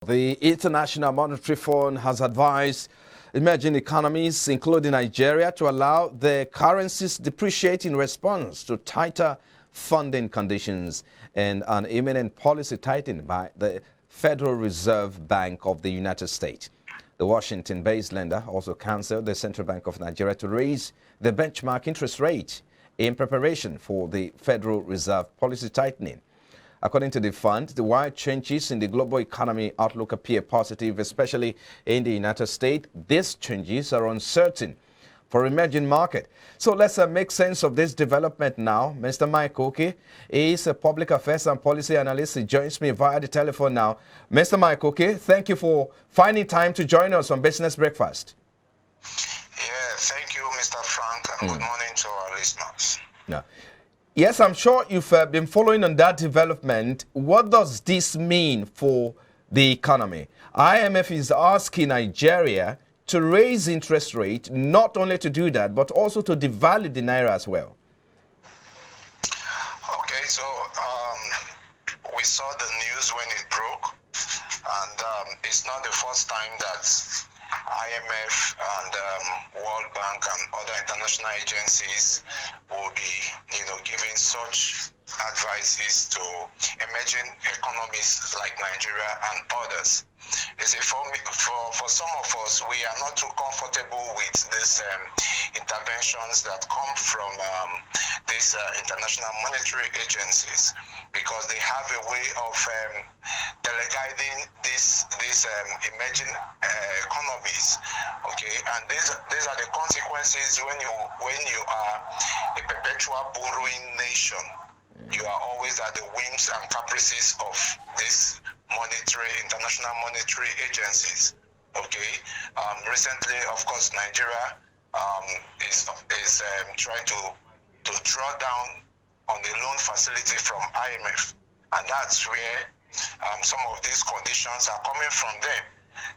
The International Monetary Fund has advised emerging economies, including Nigeria, to allow their currencies depreciate in response to tighter funding conditions and an imminent policy tightening by the Federal Reserve Bank of the United States. The Washington-based lender also counseled the Central Bank of Nigeria to raise the benchmark interest rate in preparation for the Federal Reserve policy tightening. According to the fund, the wide changes in the global economy outlook appear positive, especially in the United States. These changes are uncertain for emerging market. So let's make sense of this development now. Mr. Mike Oke is a public affairs and policy analyst. He joins me via the telephone now. Mr. Mike Oke, thank you for finding time to join us on Business Breakfast. Yeah, thank you, Mr. Frank, and good morning to our listeners. Yeah. Yes, I'm sure you've been following on that development. What does this mean for the economy? IMF is asking Nigeria to raise interest rate, not only to do that, but also to devalue the Naira as well. Okay, so we saw the news when it broke, and it's not the first time that IMF and World Bank and other international agencies will be, giving such advices to emerging economies like Nigeria and others. For some of us, we are not too comfortable with these interventions that come from these international monetary agencies, because they have a way of delegating these emerging economies. Okay, and these are the consequences when you are a perpetual borrowing nation. You are always at the whims and caprices of these international monetary agencies. Okay. Recently, of course, Nigeria is trying to draw down on the loan facility from IMF, and that's where some of these conditions are coming from them.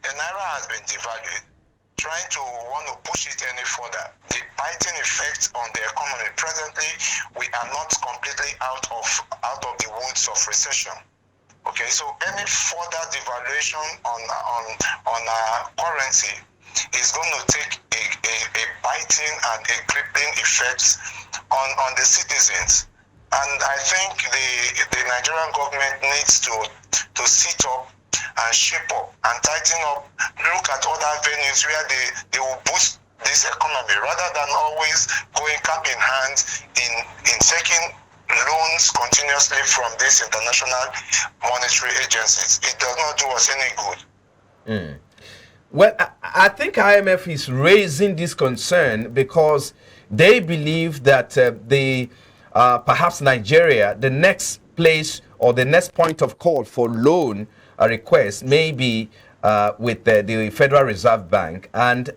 The Naira has been devalued. Trying to want to push it any further, the biting effect on the economy. Presently, we are not completely out of the woods of recession. Okay, so any further devaluation on our currency is going to take a biting and a crippling effect on the citizens. And I think the Nigerian government needs to sit up and shape up and tighten up, look at other venues where they will boost this economy, rather than always going cap in hand in taking loans continuously from these international monetary agencies. It does not do us any good. Well, I think IMF is raising this concern because they believe that perhaps Nigeria, the next place or the next point of call for loan request may be with the Federal Reserve Bank. And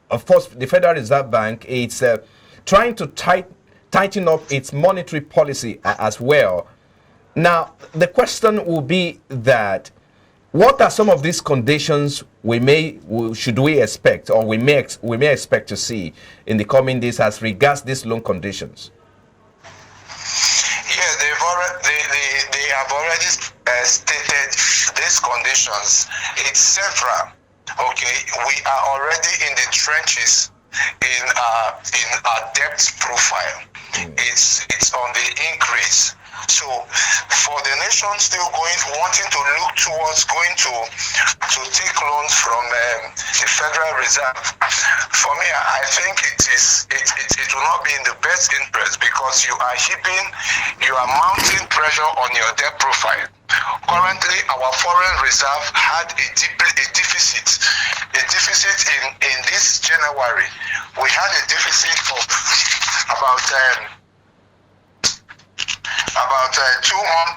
of course, the Federal Reserve Bank is trying to tighten up its monetary policy as well. Now, the question will be that what are some of these conditions should we expect, or we may expect to see in the coming days as regards these loan conditions? Yeah, they have already stated these conditions. It's several. Okay, we are already in the trenches in our debt profile. It's on the increase. So for the nation still wanting to look towards going to take loans from the Federal Reserve, for me, I think it will not be in the best interest, because you are mounting pressure on your debt profile. Currently, our foreign reserve had a deficit in this January. We had a deficit of about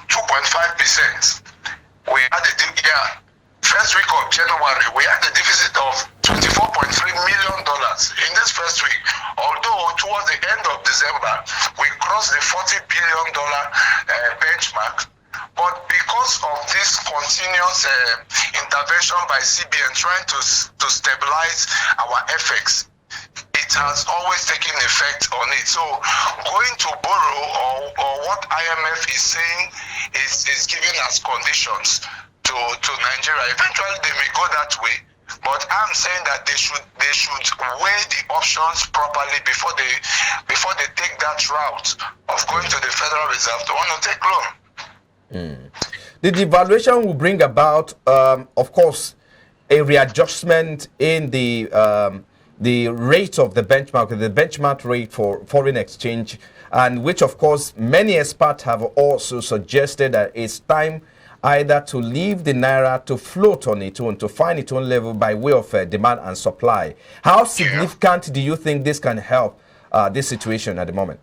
2.5%. We had first week of January, we had a deficit of $24.3 million in this first week. Although towards the end of December, we crossed the $40 billion benchmark. But because of this continuous intervention by CBN trying to stabilize our FX, it has always taken effect on it. So going to borrow, or what IMF is saying is giving us conditions to to Nigeria. Eventually, they may go that way. But I'm saying that they should weigh the options properly before they take that route of going to the Federal Reserve to want to take loan. The devaluation will bring about, of course, a readjustment in the rate of the benchmark rate for foreign exchange, and which, of course, many experts have also suggested that it's time either to leave the Naira to float on its own, to find its own level by way of demand and supply. How significant do you think this can help this situation at the moment?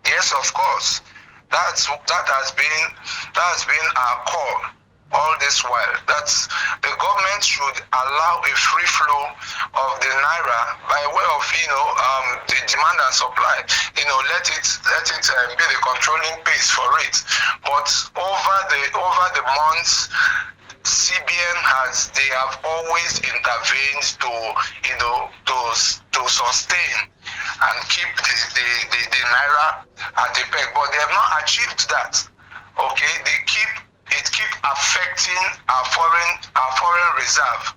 Yes, of course. That has been our call all this while. That's the government should allow a free flow of the Naira by way of the demand and supply. Let it be the controlling pace for it. But over the months, CBN they have always intervened to sustain and keep the Naira at the peg, but they have not achieved that. Okay, it keep affecting our foreign reserve,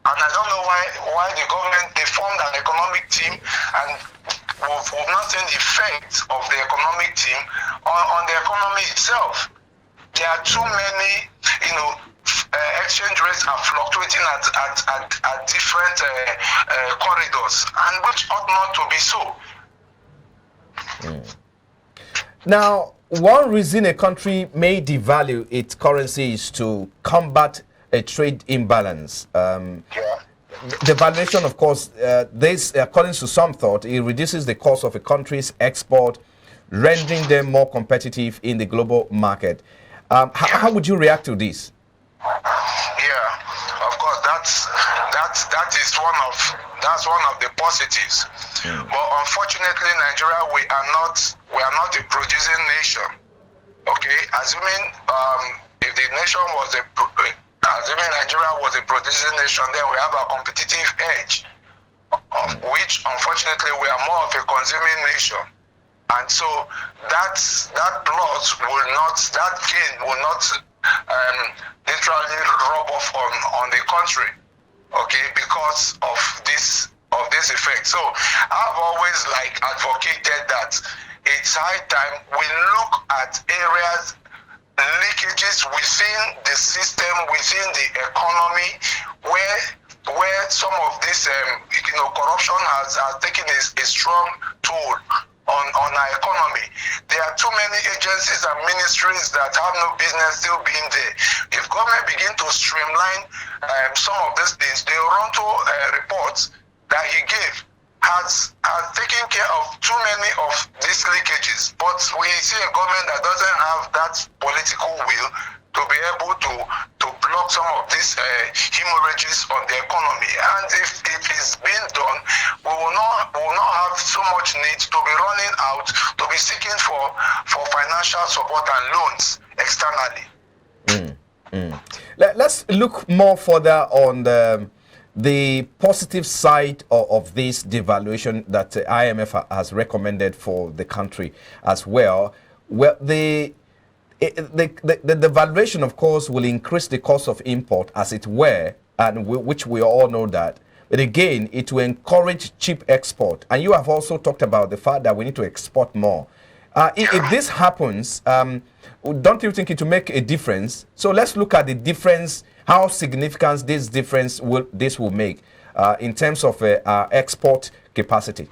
and I don't know why the government, they formed an economic team, and we've not seen the effect of the economic team on the economy itself. There are too many, exchange rates are fluctuating at different corridors, and which ought not to be so. Now, one reason a country may devalue its currency is to combat a trade imbalance. Devaluation, of course, this, according to some thought, it reduces the cost of a country's export, rendering them more competitive in the global market. How would you react to this? Yeah, of course, that is one of the positives. But unfortunately, Nigeria, we are not a producing nation. Okay, assuming if the nation was assuming Nigeria was a producing nation, then we have a competitive edge, of which unfortunately we are more of a consuming nation. And so that gain will not literally rub off on the country, okay, because of this effect. So I've always advocated that it's high time we look at areas, leakages within the system, within the economy, where some of this corruption has taken a strong toll on our economy. There are too many agencies and ministries that have no business still being there. If government begin to streamline some of these things, the Toronto reports that he gave has taken care of too many of these leakages. But we see a government that doesn't have that political will to be able to block some of these hemorrhages on the economy. And if it is being done, we will not have so much need to be running out, to be seeking for financial support and loans externally. Let's look more further on the positive side of this devaluation that the IMF has recommended for the country as well. Well, the devaluation, of course, will increase the cost of import, as it were, and which we all know that. But again, it will encourage cheap export. And you have also talked about the fact that we need to export more. If this happens, don't you think it will make a difference? So let's look at the difference, how significant this difference will make in terms of our export capacity.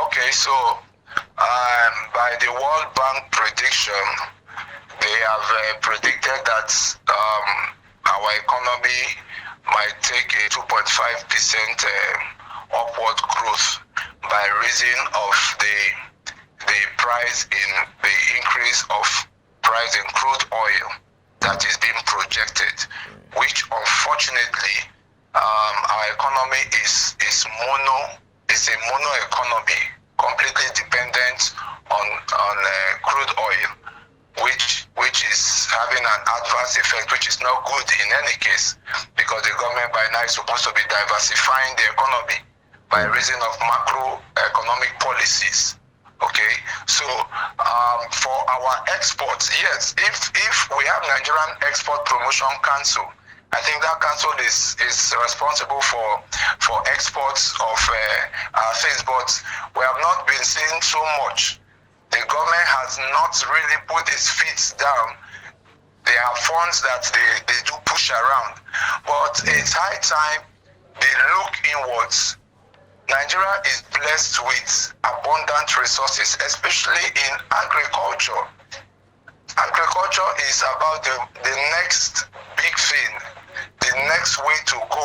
Okay, so by the World Bank prediction, they have predicted that our economy might take a 2.5% upward growth by reason of the price in the increase of price in crude oil that is being projected, which unfortunately our economy is a mono economy, completely dependent on crude oil, which is having an adverse effect, which is not good in any case, because the government by now is supposed to be diversifying the economy by reason of macroeconomic policies. Okay, so for our exports, yes, if we have Nigerian Export Promotion Council, I think that council is responsible for exports of things, but we have not been seeing so much. The government has not really put its feet down. There are funds that they do push around, but it's high time they look inwards. Nigeria is blessed with abundant resources, especially in agriculture. Agriculture is about the next big thing, the next way to go.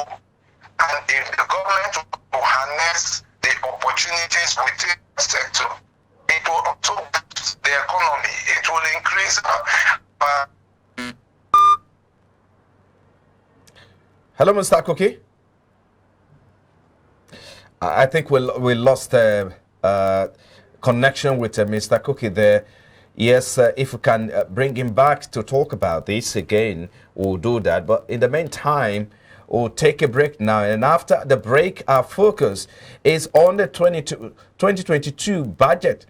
And if the government will harness the opportunities within the sector, it will also boost the economy. It will increase Hello, Mr. Cookie. I think we lost connection with Mr. Cookie there. Yes, if we can bring him back to talk about this again, we'll do that. But in the meantime, we'll take a break now. And after the break, our focus is on the 2022 budget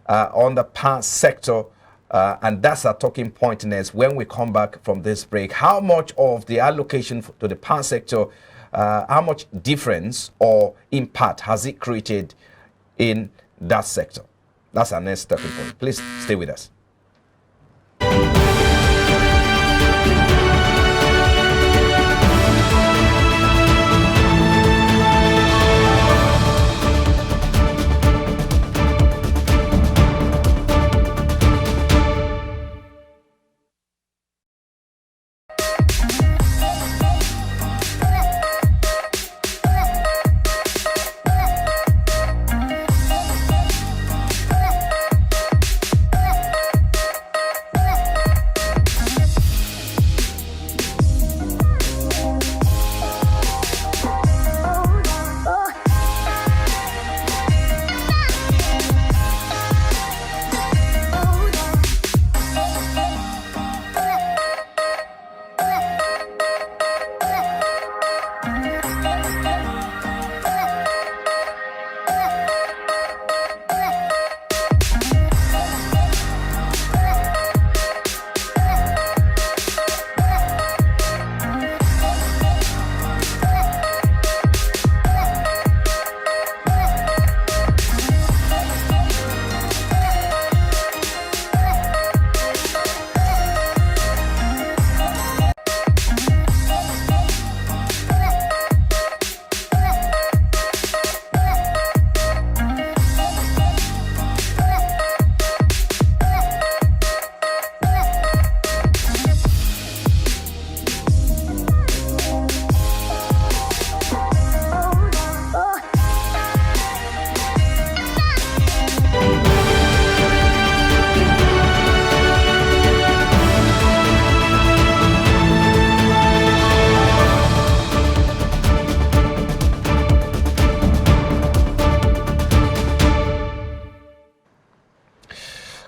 on the power sector. And that's our talking point next when we come back from this break. How much of the allocation to the power sector, how much difference or impact has it created in that sector? That's our next talking point. Please stay with us.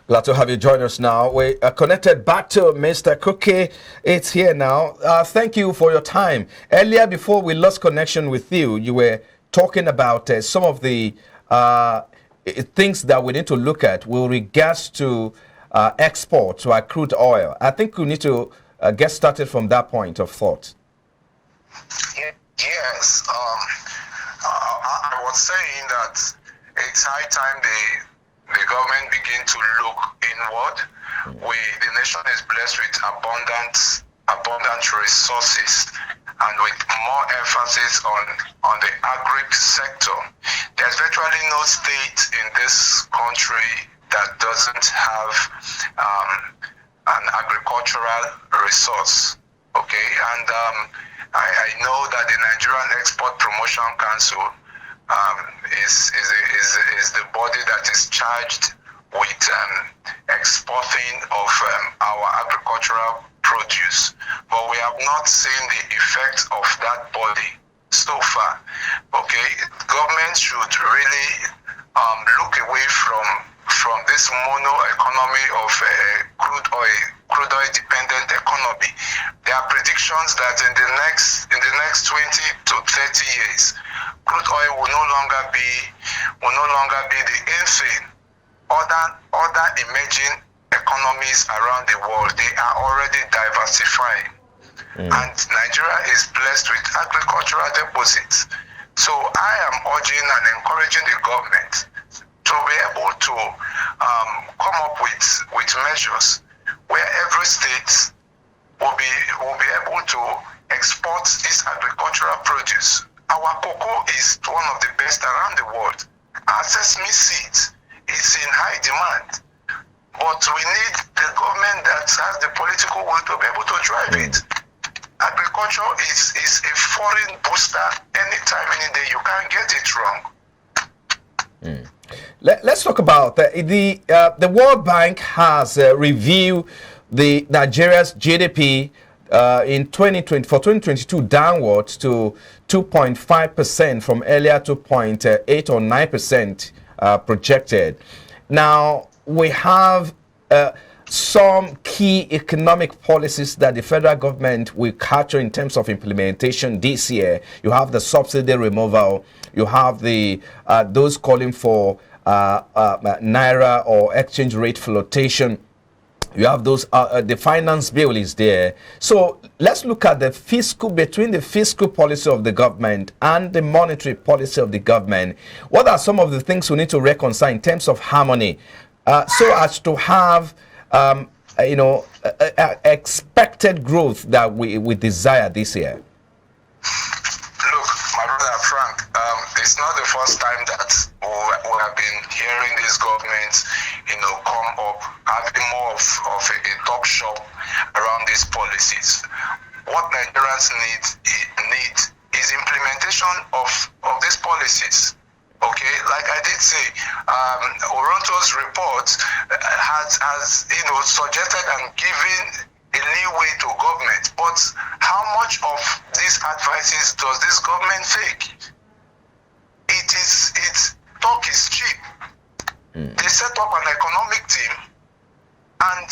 Glad to have you join us now. We are connected back to Mr. Cookie. It's here now. Thank you for your time. Earlier, before we lost connection with you, you were talking about some of the things that we need to look at with regards to export to our crude oil. I think we need to get started from that point of thought. Yes. I was saying that it's high time the government begin to look inward. The nation is blessed with abundant resources, and with more emphasis on the agri sector. There's virtually no state in this country that doesn't have an agricultural resource. Okay, and I know that the Nigerian Export Promotion Council is the body that is charged with exporting of our agricultural produce, but we have not seen the effect of that body so far. Okay, government should really look away from this mono economy of crude oil dependent economy. There are predictions that in the next 20 to 30 years, crude oil will no longer be the in thing. other emerging economies around the world, they are already diversifying. And Nigeria is blessed with agricultural deposits. So I am urging and encouraging the government to be able to come up with measures where every state will be able to export this agricultural produce. Our cocoa is one of the best around the world. Our sesame seeds is in high demand. But we need the government that has the political will to be able to drive it. Agriculture is a foreign booster anytime, any day. You can't get it wrong. Let's talk about the World Bank has reviewed the Nigeria's GDP in 2020 for 2022 downwards to 2.5% from earlier 2.8 or 9% projected. Now we have some key economic policies that the federal government will capture in terms of implementation this year. You have the subsidy removal. You have the those calling for Naira or exchange rate flotation. You have those the finance bill is there. So let's look at the between the fiscal policy of the government and the monetary policy of the government. What are some of the things we need to reconcile in terms of harmony, so as to have expected growth that we desire this year? Look, my brother Frank, it's not the first time that we have been hearing this government, come up having more of a talk shop around these policies. What Nigerians need is implementation of these policies. Okay, like I did say, Oronto's report has suggested and given a leeway to government. But how much of these advices does this government take? It's talk is cheap. They set up an economic team, and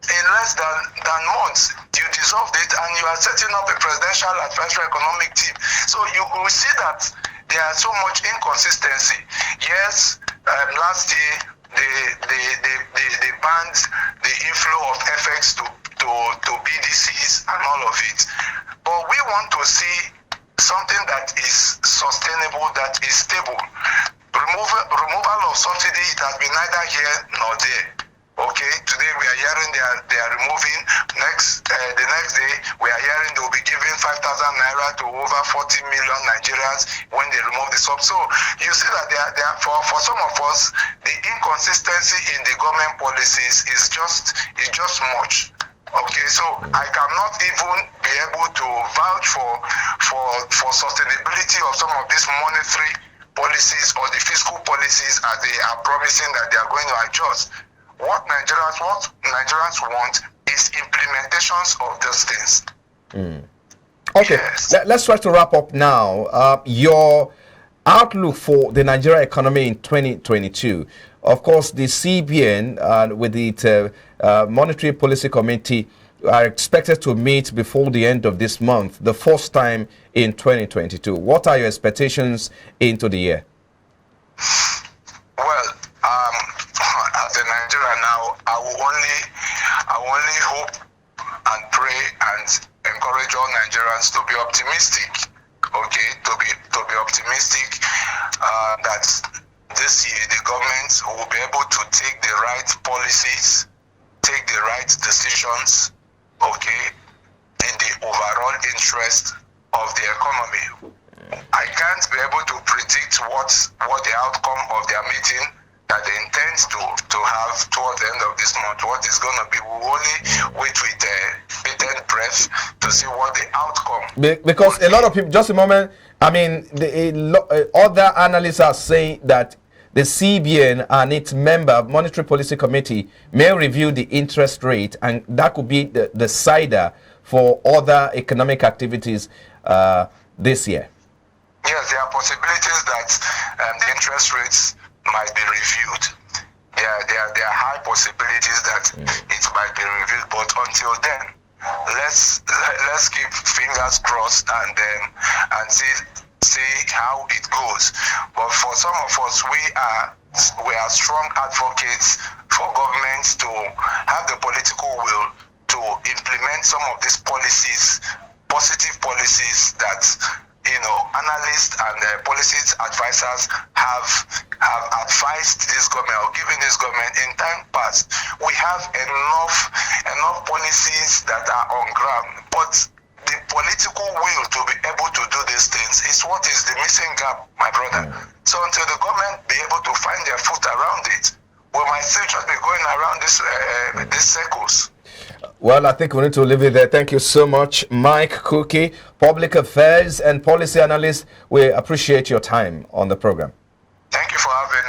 in less than months, you dissolved it, and you are setting up a presidential advisory economic team. So you will see that there are so much inconsistency. Yes, last year they banned the inflow of FX to BDCs and all of it. But we want to see something that is sustainable, that is stable. Removal of subsidy, it has been neither here nor there. Okay, today we are hearing they are removing. The next day we are hearing they will be giving 5,000 naira to over 40 million Nigerians when they remove the sub. So you see that they are for some of us, the inconsistency in the government policies is just much. Okay, so I cannot even be able to vouch for sustainability of some of these monetary policies or the fiscal policies as they are promising that they are going to adjust. What Nigerians want is implementations of those things. Okay, yes. Let's try to wrap up now. Your outlook for the Nigeria economy in 2022. Of course, the CBN with the Monetary Policy Committee are expected to meet before the end of this month, the first time in 2022. What are your expectations into the year? Well, as a Nigerian now, I will only hope and pray and encourage all Nigerians to be optimistic. Okay, to be optimistic that this year the government will be able to take the right policies, take the right decisions, okay, in the overall interest of the economy. I can't be able to predict what the outcome of their meeting that they intend to have towards the end of this month, what is going to be. We will only wait with bated breath to see what the outcome. Because a lot of people, just a moment, I mean, other analysts are saying that the CBN and its member Monetary Policy Committee may review the interest rate, and that could be the decider for other economic activities this year. Yes, there are possibilities that the interest rates might be reviewed. There are high possibilities that it might be reviewed, but until then, let's keep fingers crossed and see how it goes. But for some of us, we are we are strong advocates for governments to have the political will to implement some of these policies, positive policies that analysts and policies advisors have advised this government or given this government in time past. We have enough policies that are on ground, but the political will to be able to do these things is what is the missing gap, my brother. So until the government be able to find their foot around it, we might still just be going around these circles. Well, I think we need to leave it there. Thank you so much, Mike Cookie, Public Affairs and Policy Analyst. We appreciate your time on the program. Thank you for having me.